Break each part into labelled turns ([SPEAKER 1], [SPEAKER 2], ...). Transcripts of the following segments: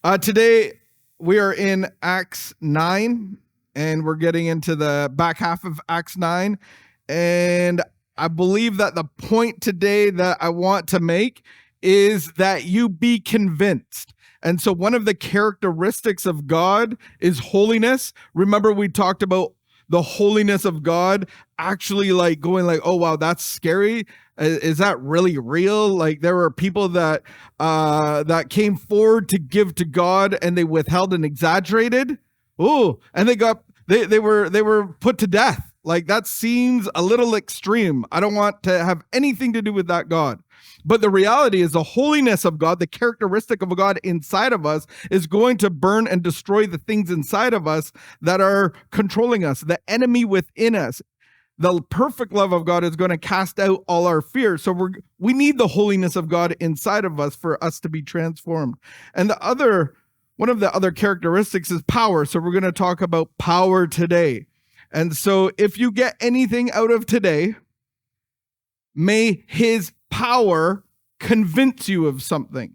[SPEAKER 1] Today we are in Acts 9, and we're getting into the back half of Acts 9. And I believe that the point today that I want to make is that you be convinced. And so one of the characteristics of God is holiness. Remember, we talked about the holiness of God actually like going like, oh, wow, that's scary. Is that really real? Like there were people that came forward to give to God and they withheld and exaggerated. Oh, and they were put to death. Like that seems a little extreme. I don't want to have anything to do with that God. But the reality is the holiness of God, the characteristic of a God inside of us is going to burn and destroy the things inside of us that are controlling us, the enemy within us. The perfect love of God is going to cast out all our fears. So we need the holiness of God inside of us for us to be transformed. And one of the other characteristics is power. So we're going to talk about power today. And so if you get anything out of today, may his power convince you of something.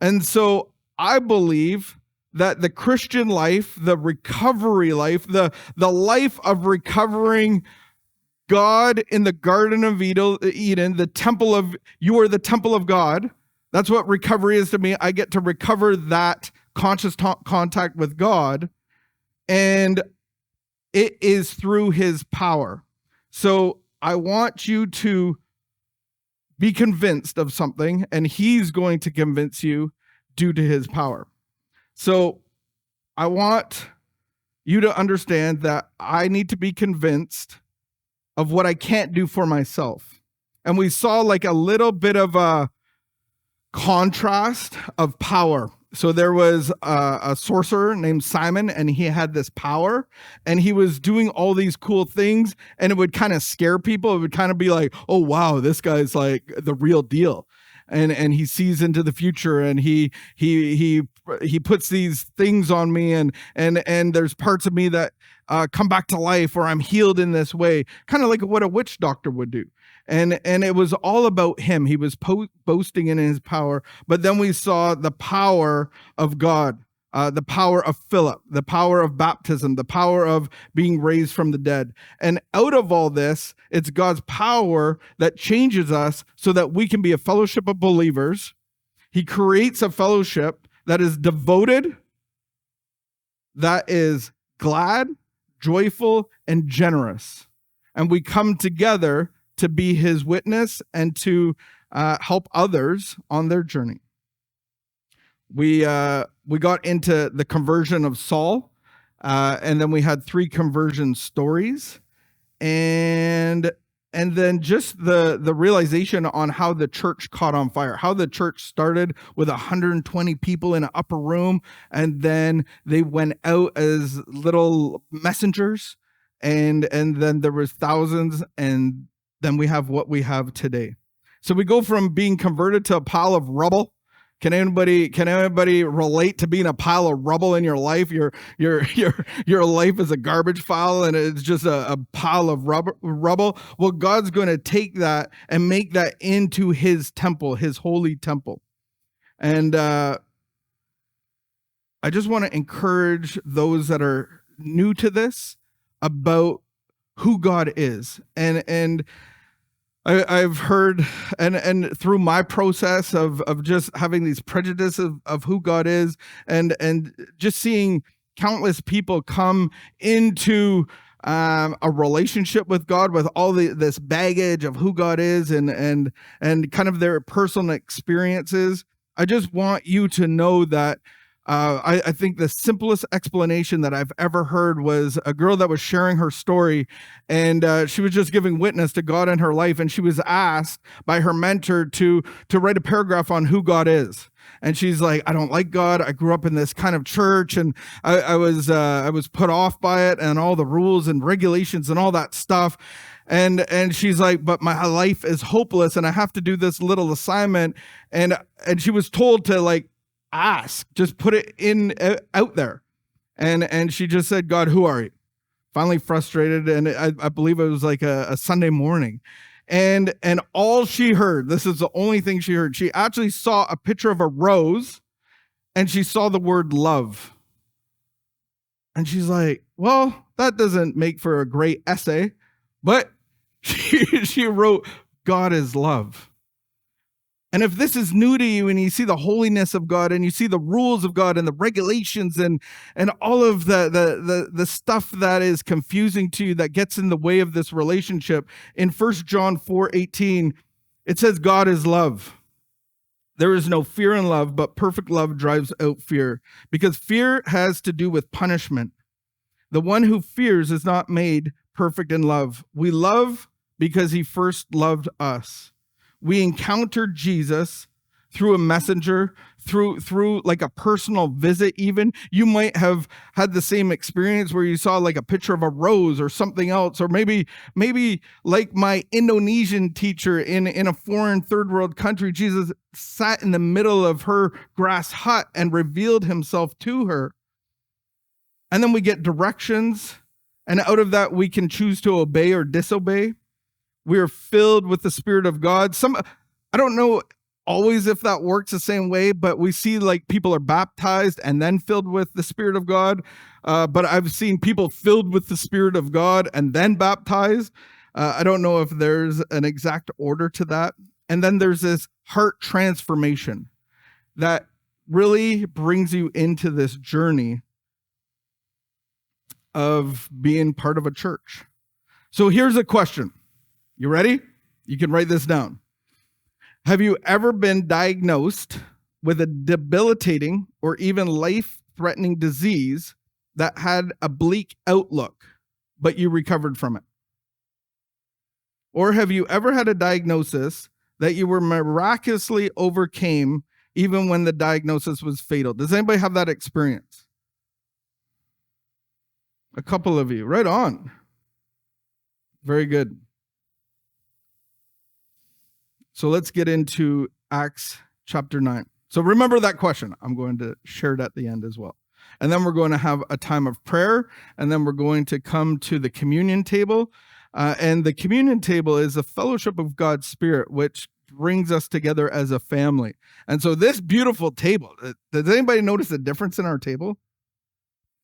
[SPEAKER 1] And so I believe that the Christian life, the recovery life, the life of recovering God in the Garden of Eden, you are the temple of God. That's what recovery is to me. I get to recover that conscious contact with God, and it is through his power. So I want you to be convinced of something, and he's going to convince you due to his power. So I want you to understand that I need to be convinced of what I can't do for myself. And we saw like a little bit of a contrast of power. So there was a sorcerer named Simon, and he had this power, and he was doing all these cool things, and it would kind of scare people. It would kind of be like, oh, wow, this guy's like the real deal. And he sees into the future, and he puts these things on me, and there's parts of me that come back to life, or I'm healed in this way, kind of like what a witch doctor would do. And it was all about him. He was boasting in his power. But then we saw the power of God, the power of Philip, the power of baptism, the power of being raised from the dead. And out of all this, it's God's power that changes us so that we can be a fellowship of believers. He creates a fellowship that is devoted, that is glad, joyful, and generous. And we come together to be his witness and to help others on their journey. We got into the conversion of Saul, and then we had 3 conversion stories, and then just the realization on how the church caught on fire, how the church started with 120 people in an upper room, and then they went out as little messengers, and then there was thousands, and then we have what we have today. So we go from being converted to a pile of rubble. Can anybody relate to being a pile of rubble in your life? Your life is a garbage pile, and it's just a pile of rubble. Well, God's going to take that and make that into his temple, his holy temple. And I just want to encourage those that are new to this about who God is. And I've heard, and through my process of just having these prejudices of who God is, and just seeing countless people come into a relationship with God with all this baggage of who God is and kind of their personal experiences. I just want you to know that I think the simplest explanation that I've ever heard was a girl that was sharing her story, and she was just giving witness to God in her life, and she was asked by her mentor to write a paragraph on who God is. And she's like, I don't like God. I grew up in this kind of church, and I was put off by it and all the rules and regulations and all that stuff. And she's like, but my life is hopeless, and I have to do this little assignment. And she was told to like, ask, just put it out there. And she just said, God, who are you? Finally frustrated. And I believe it was like a Sunday morning. And all she heard, this is the only thing she heard. She actually saw a picture of a rose, and she saw the word love. And she's like, well, that doesn't make for a great essay, but she wrote, God is love. And if this is new to you and you see the holiness of God and you see the rules of God and the regulations and all of the stuff that is confusing to you that gets in the way of this relationship, in 1 John 4:18, it says God is love. There is no fear in love, but perfect love drives out fear, because fear has to do with punishment. The one who fears is not made perfect in love. We love because he first loved us. We encountered Jesus through a messenger, through like a personal visit even. You might have had the same experience where you saw like a picture of a rose or something else, or maybe like my Indonesian teacher in a foreign third world country, Jesus sat in the middle of her grass hut and revealed himself to her. And then we get directions, and out of that we can choose to obey or disobey. We are filled with the Spirit of God. I don't know always if that works the same way, but we see like people are baptized and then filled with the Spirit of God. But I've seen people filled with the Spirit of God and then baptized. I don't know if there's an exact order to that. And then there's this heart transformation that really brings you into this journey of being part of a church. So here's a question. You ready? You can write this down. Have you ever been diagnosed with a debilitating or even life-threatening disease that had a bleak outlook, but you recovered from it? Or have you ever had a diagnosis that you were miraculously overcame even when the diagnosis was fatal? Does anybody have that experience? A couple of you. Right on. Very good. So let's get into Acts chapter 9. So remember that question. I'm going to share it at the end as well. And then we're going to have a time of prayer. And then we're going to come to the communion table. And the communion table is a fellowship of God's Spirit, which brings us together as a family. And so this beautiful table, does anybody notice a difference in our table?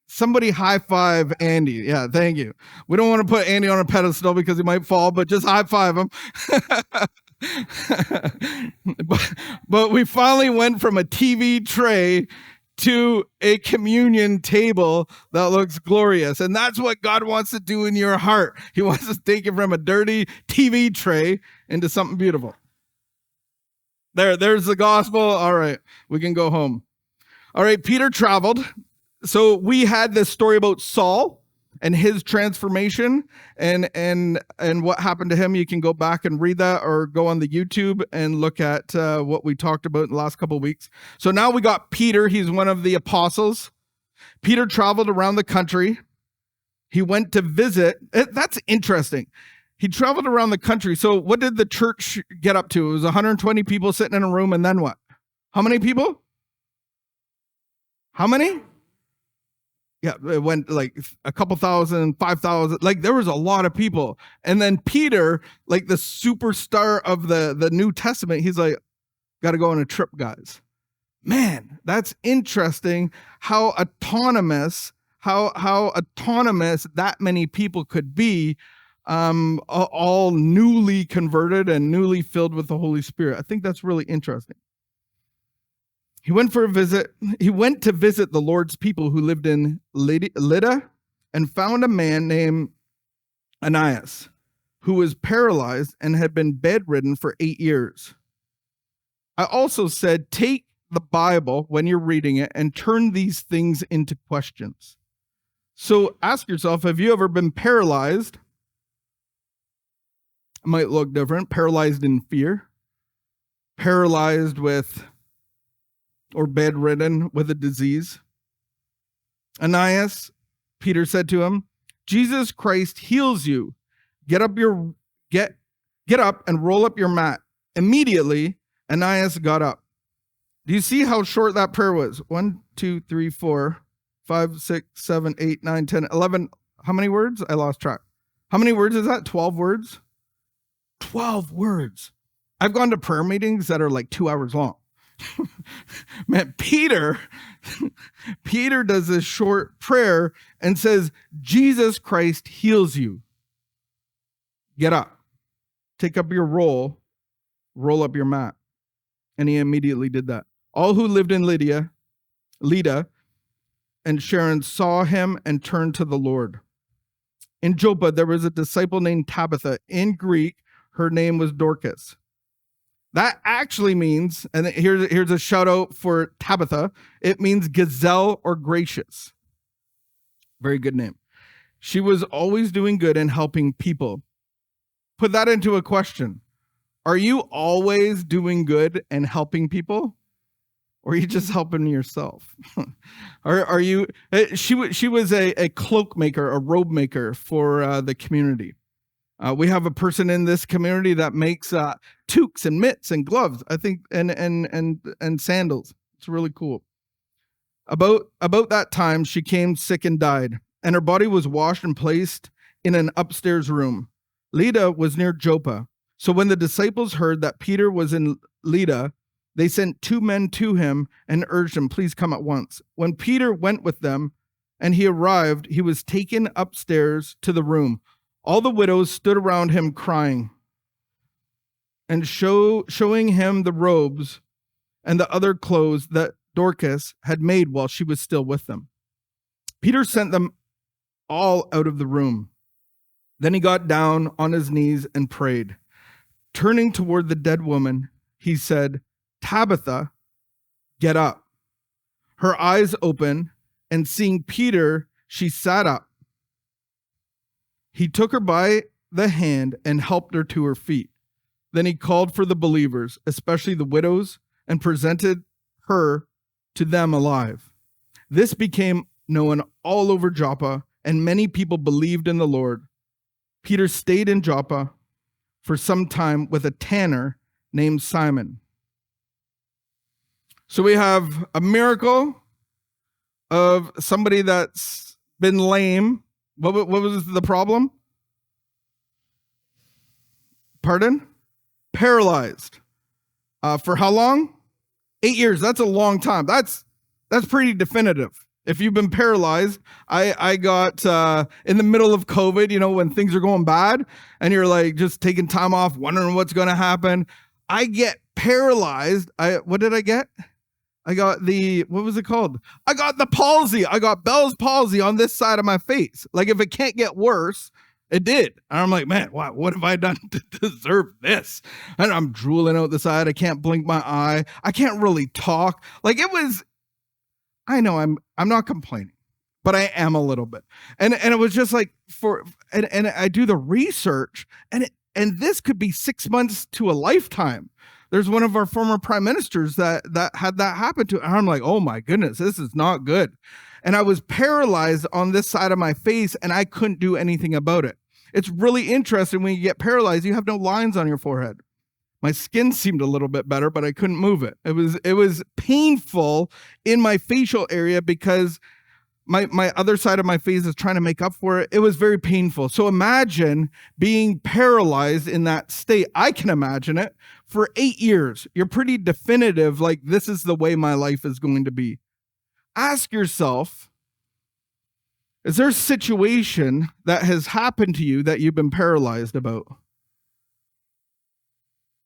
[SPEAKER 1] Somebody high five Andy. Yeah, thank you. We don't want to put Andy on a pedestal because he might fall, but just high five him. but we finally went from a TV tray to a communion table that looks glorious. And that's what God wants to do in your heart. He wants to take you from a dirty TV tray into something beautiful. There's the gospel. All right, we can go home. All right, Peter traveled. So we had this story about Saul and his transformation and what happened to him. You can go back and read that, or go on the YouTube and look at what we talked about in the last couple of weeks. So now we got Peter. He's one of the apostles. Peter traveled around the country. He went to visit. That's interesting. He traveled around the country. So what did the church get up to? It was 120 people sitting in a room, and then what? How many people? How many? Yeah, it went like a couple thousand, 5,000. Like there was a lot of people. And then Peter, like the superstar of the New Testament, he's like, got to go on a trip, guys. Man, that's interesting how autonomous that many people could be, all newly converted and newly filled with the Holy Spirit. I think that's really interesting. He went to visit the Lord's people who lived in Lydda, and found a man named Ananias, who was paralyzed and had been bedridden for 8 years. I also said, take the Bible when you're reading it and turn these things into questions. So ask yourself, have you ever been paralyzed? It might look different. Paralyzed in fear, paralyzed with, or bedridden with a disease. Ananias, Peter said to him, Jesus Christ heals you. Get up and roll up your mat. Immediately, Ananias got up. Do you see how short that prayer was? 1, 2, 3, 4, 5, 6, 7, 8, 9, 10, 11. How many words? I lost track. How many words is that? 12 words? 12 words. I've gone to prayer meetings that are like 2 hours long. Man, Peter does this short prayer and says, Jesus Christ heals you. Get up, take up your roll up your mat. And he immediately did that. All who lived in Lydda and Sharon saw him and turned to the Lord. In Joppa, there was a disciple named Tabitha. In Greek, her name was Dorcas. That actually means, and here's a shout out for Tabitha, it means gazelle or gracious. Very good name. She was always doing good and helping people. Put that into a question. Are you always doing good and helping people? Or are you just helping yourself? Are you? She was a cloak maker, a robe maker for the community. We have a person in this community that makes toques and mitts and gloves, I think, and sandals. It's really cool. About that time, she came sick and died, and her body was washed and placed in an upstairs room. Lydda was near Joppa. So when the disciples heard that Peter was in Lydda, they sent 2 men to him and urged him, please come at once. When Peter went with them and he arrived, he was taken upstairs to the room. All the widows stood around him crying and showing him the robes and the other clothes that Dorcas had made while she was still with them. Peter sent them all out of the room. Then he got down on his knees and prayed. Turning toward the dead woman, he said, Tabitha, get up. Her eyes opened, and seeing Peter, she sat up. He took her by the hand and helped her to her feet. Then he called for the believers, especially the widows, and presented her to them alive. This became known all over Joppa, and many people believed in the Lord. Peter stayed in Joppa for some time with a tanner named Simon. So we have a miracle of somebody that's been lame. What was the problem? Pardon? Paralyzed. For how long? 8 years. That's a long time. That's pretty definitive. If you've been paralyzed, I got in the middle of COVID, when things are going bad and you're like just taking time off, wondering what's going to happen. I get paralyzed. What did I get? I got what was it called? I got the palsy. I got Bell's palsy on this side of my face. Like if it can't get worse, it did. And I'm like, man, what have I done to deserve this? And I'm drooling out the side. I can't blink my eye. I can't really talk. Like it was, I know I'm not complaining, but I am a little bit. And it was just like and I do the research and this could be 6 months to a lifetime. There's one of our former prime ministers that had that happen to, and I'm like, oh my goodness, this is not good. And I was paralyzed on this side of my face and I couldn't do anything about it. It's really interesting when you get paralyzed, you have no lines on your forehead. My skin seemed a little bit better, but I couldn't move it. It was painful in my facial area because my other side of my face is trying to make up for it. It was very painful. So imagine being paralyzed in that state. I can imagine it for 8 years. You're pretty definitive, like this is the way my life is going to be. Ask yourself, is there a situation that has happened to you that you've been paralyzed about?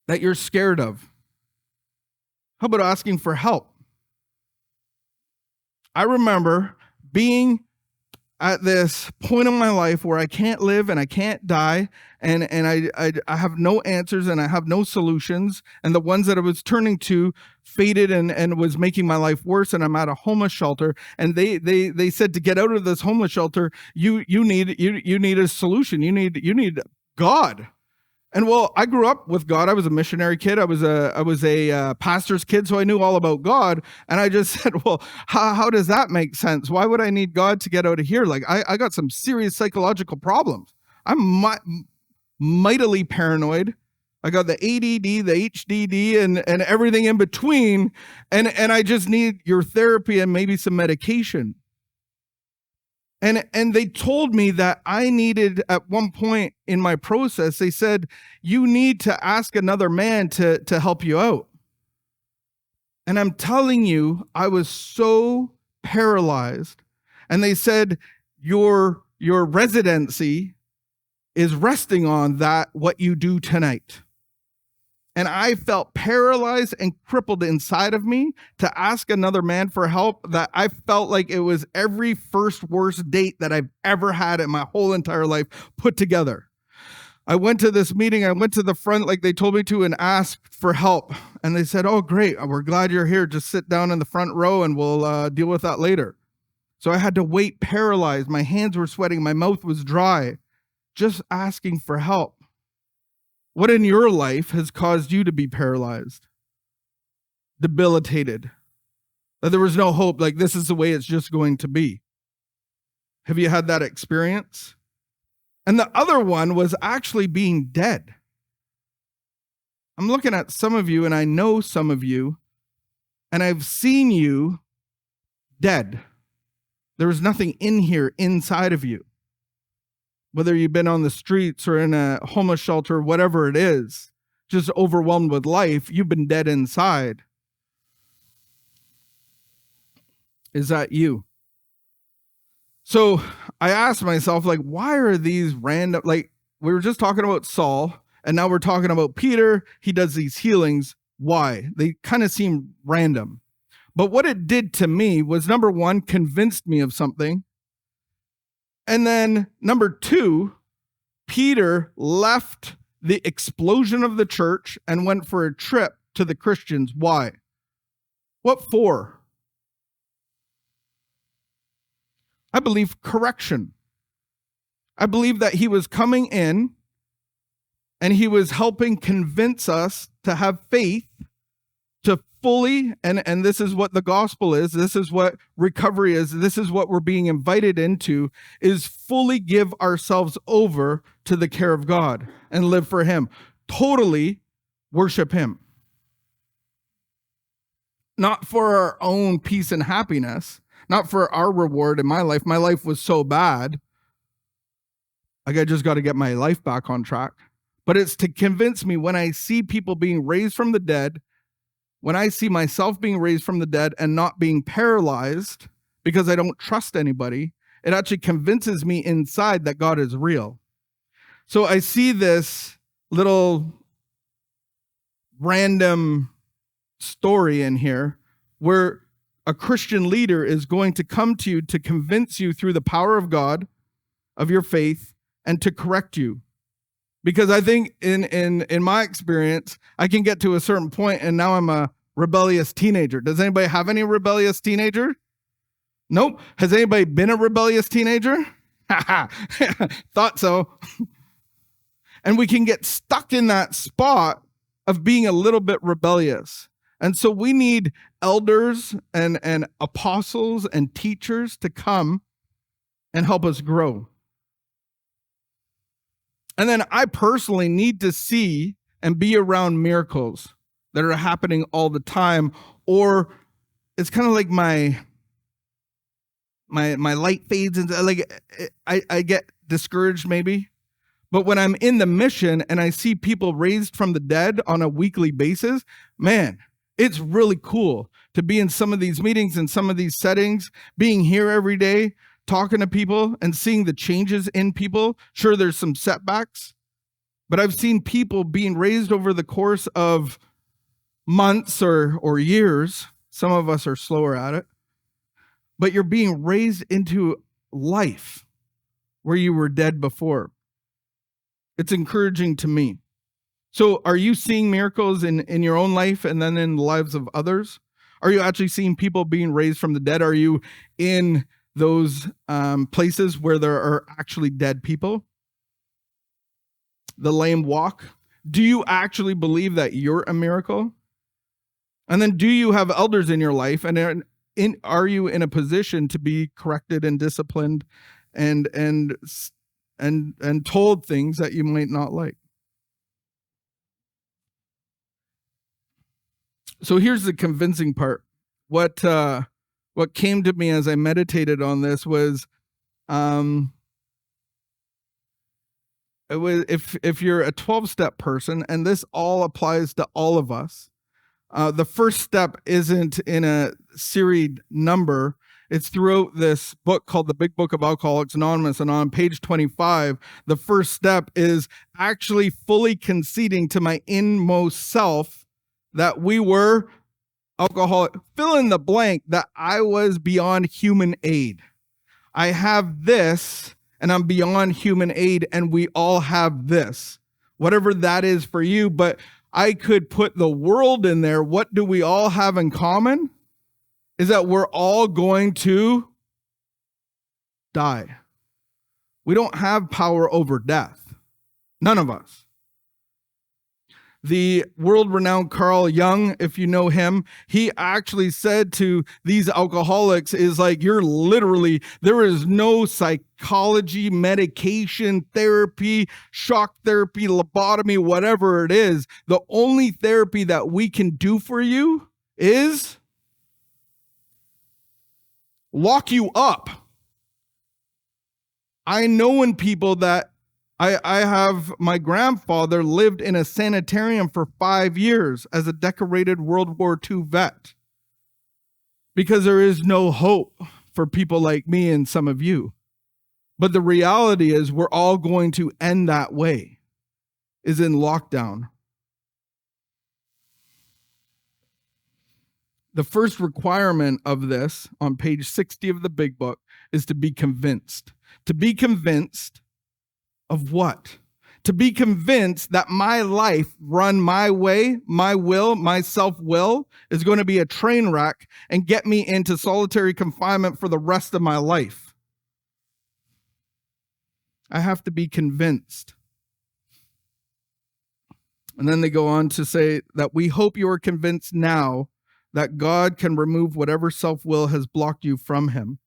[SPEAKER 1] That you're scared of? How about asking for help? I remember being at this point in my life where I can't live and I can't die, and I have no answers and I have no solutions, and the ones that I was turning to faded and was making my life worse, and I'm at a homeless shelter, and they said to get out of this homeless shelter, you need a solution. You need God. And well, I grew up with God. I was a missionary kid. I was a pastor's kid, so I knew all about God. And I just said, well, how does that make sense? Why would I need God to get out of here? Like I got some serious psychological problems. I'm mightily paranoid. I got the ADD, the HDD, and everything in between. And I just need your therapy and maybe some medication. And they told me that I needed, at one point in my process, they said, you need to ask another man to help you out. And I'm telling you, I was so paralyzed. And they said, your residency is resting on that, what you do tonight. And I felt paralyzed and crippled inside of me to ask another man for help, that I felt like it was every first worst date that I've ever had in my whole entire life put together. I went to this meeting, I went to the front like they told me to and asked for help. And they said, oh, great, we're glad you're here. Just sit down in the front row and we'll deal with that later. So I had to wait paralyzed. My hands were sweating. My mouth was dry, just asking for help. What in your life has caused you to be paralyzed, debilitated, that there was no hope, like this is the way it's just going to be? Have you had that experience? And the other one was actually being dead. I'm looking at some of you, and I know some of you, and I've seen you dead. There was nothing in here inside of you. Whether you've been on the streets or in a homeless shelter, whatever it is, just overwhelmed with life, you've been dead inside. Is that you? So I asked myself, like, why are these random, like, we were just talking about Saul, and now we're talking about Peter. He does these healings. Why? They kind of seem random. But what it did to me was, number one, convinced me of something. And then number two, Peter left the explosion of the church and went for a trip to the Christians. Why? What for? I believe correction. I believe that he was coming in and he was helping convince us to have faith, to fully, and this is what the gospel is, this is what recovery is, this is what we're being invited into, is fully give ourselves over to the care of God and live for him. Totally worship him. Not for our own peace and happiness, not for our reward in my life. My life was so bad, like I just got to get my life back on track. But it's to convince me, when I see people being raised from the dead, when I see myself being raised from the dead and not being paralyzed because I don't trust anybody, it actually convinces me inside that God is real. So I see this little random story in here where a Christian leader is going to come to you to convince you through the power of God, of your faith, and to correct you. Because I think in my experience, I can get to a certain point and now I'm a rebellious teenager. Does anybody have any rebellious teenager? Nope. Has anybody been a rebellious teenager? Thought so. And we can get stuck in that spot of being a little bit rebellious. And so we need elders and apostles and teachers to come and help us grow. And then I personally need to see and be around miracles that are happening all the time, or it's kind of like my light fades and like I get discouraged maybe. But when I'm in the mission and I see people raised from the dead on a weekly basis, man, it's really cool to be in some of these meetings and some of these settings, being here every day, talking to people and seeing the changes in people. Sure, there's some setbacks, but I've seen people being raised over the course of months or years. Some of us are slower at it, but you're being raised into life where you were dead before. It's encouraging to me. So are you seeing miracles in your own life and then in the lives of others? Are you actually seeing people being raised from the dead? Are you in those places where there are actually dead people? The lame walk. Do you actually believe that you're a miracle? And then do you have elders in your life? And are you in a position to be corrected and disciplined and told things that you might not like? So here's the convincing part. What came to me as I meditated on this was, if you're a 12-step person, and this all applies to all of us, The first step isn't in a seried number. It's throughout this book called The Big Book of Alcoholics Anonymous. And on page 25, the first step is actually fully conceding to my inmost self that we were alcoholic, fill in the blank, that I was beyond human aid. I have this, and I'm beyond human aid, and we all have this, whatever that is for you. But I could put the world in there. What do we all have in common? Is that we're all going to die. We don't have power over death. None of us. The world-renowned Carl Jung, if you know him, he actually said to these alcoholics is like, you're literally, there is no psychology, medication, therapy, shock therapy, lobotomy, whatever it is. The only therapy that we can do for you is lock you up. I know in people that I have, my grandfather lived in a sanitarium for 5 years as a decorated World War II vet because there is no hope for people like me and some of you. But the reality is we're all going to end that way, is in lockdown. The first requirement of this on page 60 of the big book is to be convinced. To be convinced of what? To be convinced that my life run my way, my will, my self-will is going to be a train wreck and get me into solitary confinement for the rest of my life. I have to be convinced. And then they go on to say that we hope you are convinced now that God can remove whatever self-will has blocked you from him.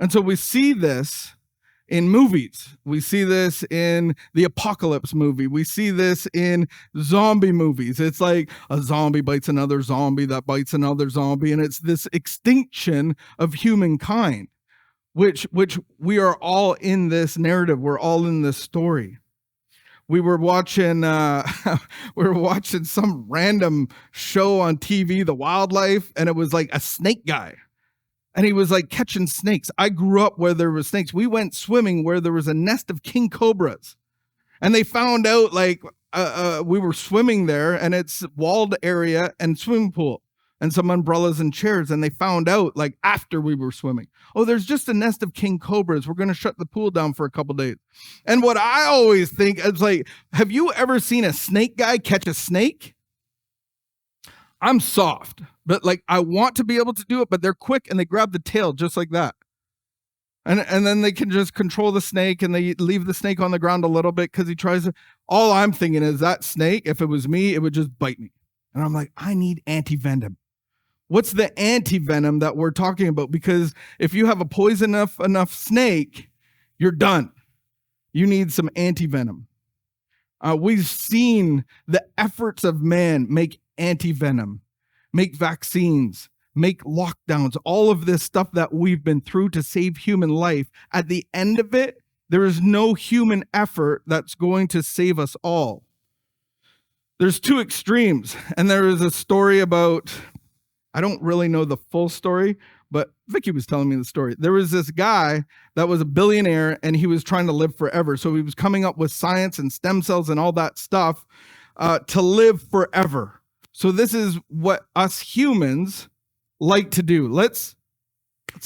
[SPEAKER 1] And so we see this in movies. We see this in the apocalypse movie. We see this in zombie movies. It's like a zombie bites another zombie that bites another zombie. And it's this extinction of humankind, which we are all in this narrative. We're all in this story. We were watching some random show on TV, The Wildlife, and it was like a snake guy. And he was like catching snakes. I grew up where there were snakes. We went swimming where there was a nest of king cobras. And they found out like we were swimming there and it's walled area and swimming pool and some umbrellas and chairs. And they found out like after we were swimming, oh, there's just a nest of king cobras. We're going to shut the pool down for a couple days. And what I always think is like, have you ever seen a snake guy catch a snake? I'm soft, but like I want to be able to do it, but they're quick and they grab the tail just like that. And then they can just control the snake and they leave the snake on the ground a little bit because he tries to. All I'm thinking is that snake, if it was me, it would just bite me. And I'm like, I need anti-venom. What's the anti-venom that we're talking about? Because if you have a poison enough snake, you're done. You need some anti-venom. We've seen the efforts of man make anti-venom, make vaccines, make lockdowns, all of this stuff that we've been through to save human life. At the end of it, there is no human effort that's going to save us all. There's two extremes, and there is a story about, I don't really know the full story, but Vicky was telling me the story. There was this guy that was a billionaire, and he was trying to live forever. So he was coming up with science and stem cells and all that stuff to live forever. So this is what us humans like to do. Let's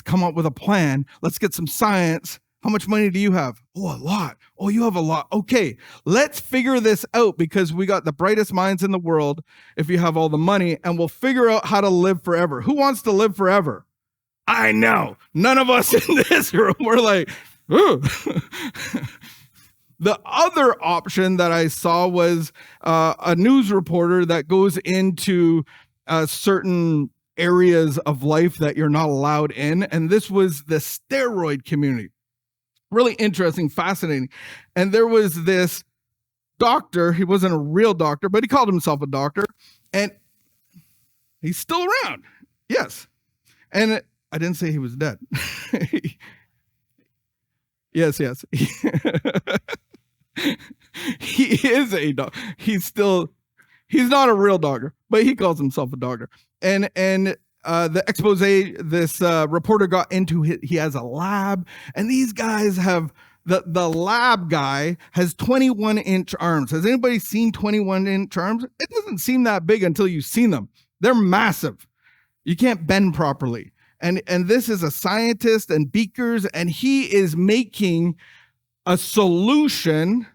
[SPEAKER 1] come up with a plan. Let's get some science. How much money do you have? Oh, a lot. Oh, you have a lot. Okay, let's figure this out because we got the brightest minds in the world if you have all the money, and we'll figure out how to live forever. Who wants to live forever? I know. None of us in this room. We're like, ooh. The other option that I saw was a news reporter that goes into certain areas of life that you're not allowed in. And this was the steroid community. Really interesting, fascinating. And there was this doctor. He wasn't a real doctor, but he called himself a doctor. And he's still around. Yes. And I didn't say he was dead. Yes. He is a doctor. He's He's not a real doctor, but he calls himself a doctor. And the expose, this reporter got into, he has a lab, and these guys have, the lab guy has 21-inch arms. Has anybody seen 21-inch arms? It doesn't seem that big until you've seen them. They're massive. You can't bend properly. And this is a scientist and beakers, and he is making a solution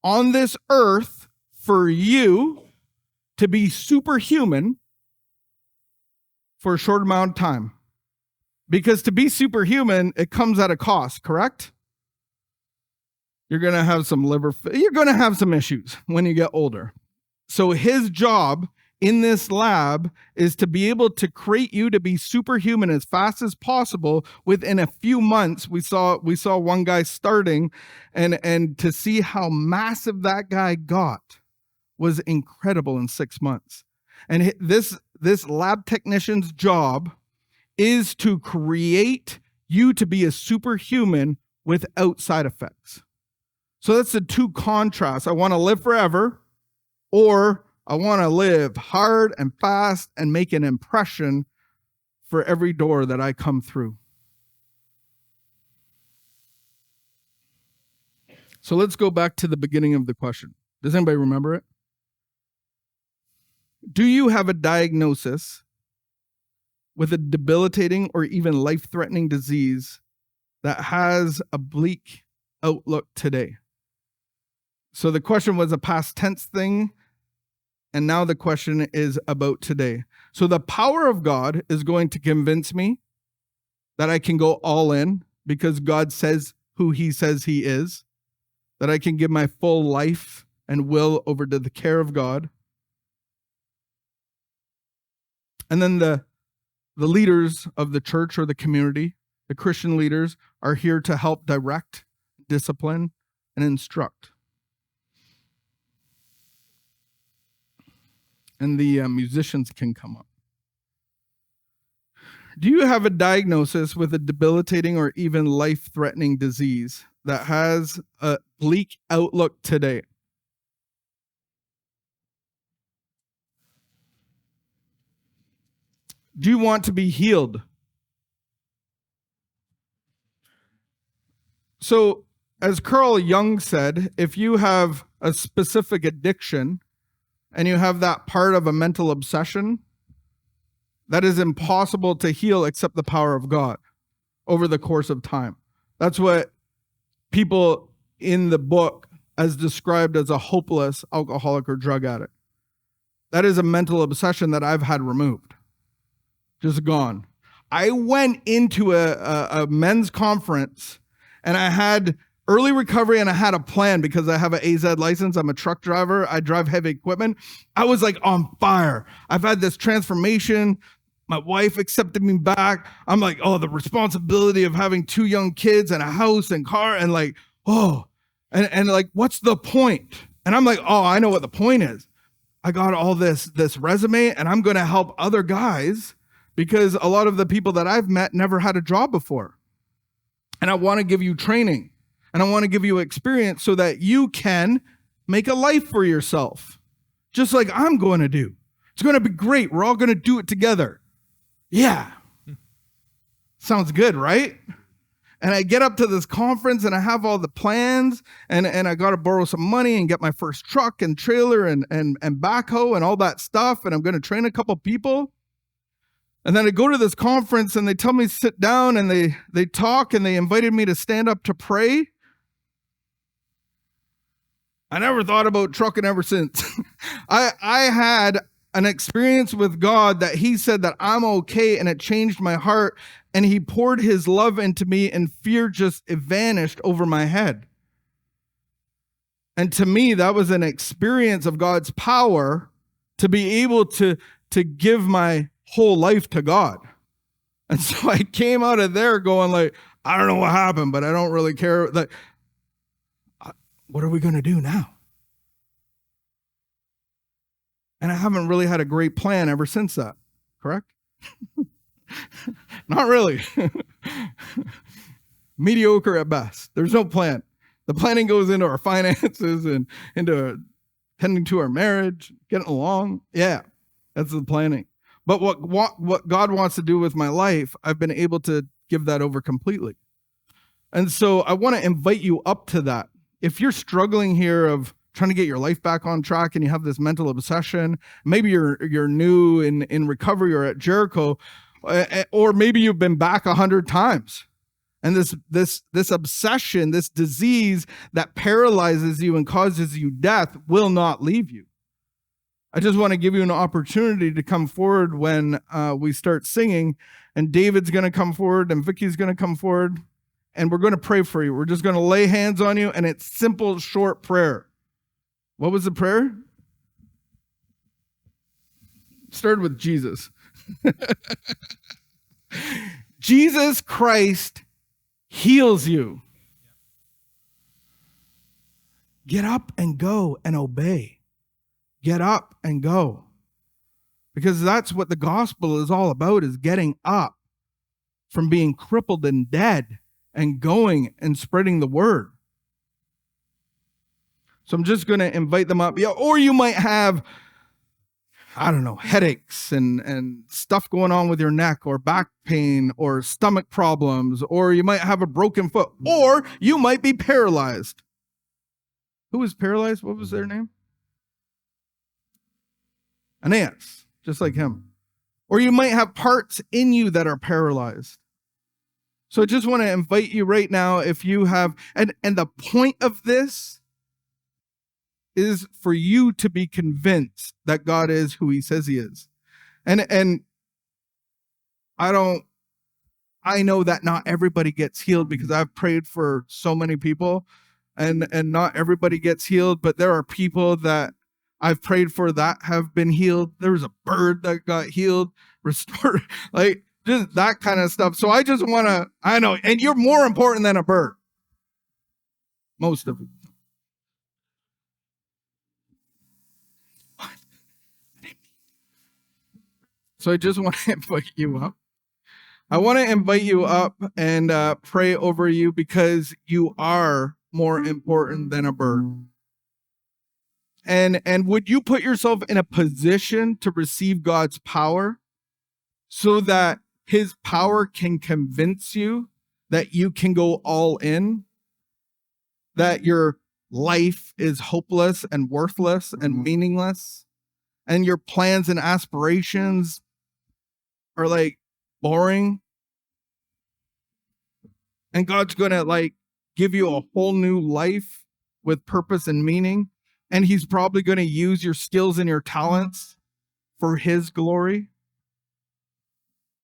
[SPEAKER 1] on this earth for you to be superhuman for a short amount of time. Because to be superhuman, it comes at a cost, correct? You're going to have some you're going to have some issues when you get older. So his job in this lab is to be able to create you to be superhuman as fast as possible within a few months. We saw one guy starting, and to see how massive that guy got was incredible in 6 months. And this lab technician's job is to create you to be a superhuman without side effects. So that's the two contrasts. I want to live forever, or I want to live hard and fast and make an impression for every door that I come through. So let's go back to the beginning of the question. Does anybody remember it? Do you have a diagnosis with a debilitating or even life-threatening disease that has a bleak outlook today? So the question was a past tense thing, and now the question is about today. So the power of God is going to convince me that I can go all in because God says who he says he is, that I can give my full life and will over to the care of God. And then the leaders of the church or the community, the Christian leaders, are here to help direct, discipline, and instruct. And the musicians can come up. Do you have a diagnosis with a debilitating or even life-threatening disease that has a bleak outlook today? Do you want to be healed? So, as Carl Jung said, if you have a specific addiction and you have that part of a mental obsession, that is impossible to heal except the power of God over the course of time. That's what people in the book as described as a hopeless alcoholic or drug addict. That is a mental obsession that I've had removed. Just gone. I went into a men's conference, and I had early recovery, and I had a plan because I have an AZ license. I'm a truck driver. I drive heavy equipment. I was like on fire. I've had this transformation. My wife accepted me back. I'm like, oh, the responsibility of having 2 young kids and a house and car, and like, oh, and like, what's the point? And I'm like, oh, I know what the point is. I got all this resume, and I'm going to help other guys because a lot of the people that I've met never had a job before. And I want to give you training, and I want to give you experience so that you can make a life for yourself, just like I'm going to do. It's going to be great. We're all going to do it together. Yeah. Sounds good, right? And I get up to this conference, and I have all the plans, and I got to borrow some money and get my first truck and trailer and backhoe and all that stuff, and I'm going to train a couple people. And then I go to this conference, and they tell me to sit down, and they talk, and they invited me to stand up to pray. I never thought about trucking ever since. I had an experience with God that he said that I'm okay, and it changed my heart, and he poured his love into me, and fear just vanished over my head. And to me, that was an experience of God's power to be able to give my whole life to God. And so I came out of there going like, I don't know what happened, but I don't really care. Like, what are we going to do now? And I haven't really had a great plan ever since that, correct? Not really. Mediocre at best. There's no plan. The planning goes into our finances and into tending to our marriage, getting along. Yeah, that's the planning. But what God wants to do with my life, I've been able to give that over completely. And so I want to invite you up to that. If you're struggling here of trying to get your life back on track and you have this mental obsession, maybe you're new in recovery or at Jericho, or maybe you've been back 100 times. And this obsession, this disease that paralyzes you and causes you death will not leave you. I just want to give you an opportunity to come forward when we start singing, and David's going to come forward and Vicky's going to come forward, and we're going to pray for you. We're just going to lay hands on you, and it's simple, short prayer. What was the prayer? Started with Jesus. Jesus Christ heals you. Get up and go and obey. Get up and go. Because that's what the gospel is all about, is getting up from being crippled and dead and going and spreading the word. So I'm just going to invite them up. Yeah, or you might have, I don't know, headaches and stuff going on with your neck, or back pain, or stomach problems, or you might have a broken foot, or you might be paralyzed. Who was paralyzed? What was their name? Aeneas, just like him. Or you might have parts in you that are paralyzed. So I just want to invite you right now, if you have, and the point of this is for you to be convinced that God is who he says he is. And I know that not everybody gets healed, because I've prayed for so many people, and not everybody gets healed, but there are people that I've prayed for that have been healed. There was a bird that got healed, restored, like just that kind of stuff. So I just want to, I know, and you're more important than a bird. Most of you. So I just want to invite you up. I want to invite you up and pray over you, because you are more important than a bird. And would you put yourself in a position to receive God's power, so that his power can convince you that you can go all in, that your life is hopeless and worthless and meaningless, and your plans and aspirations are like boring, and God's going to like give you a whole new life with purpose and meaning, and he's probably going to use your skills and your talents for his glory?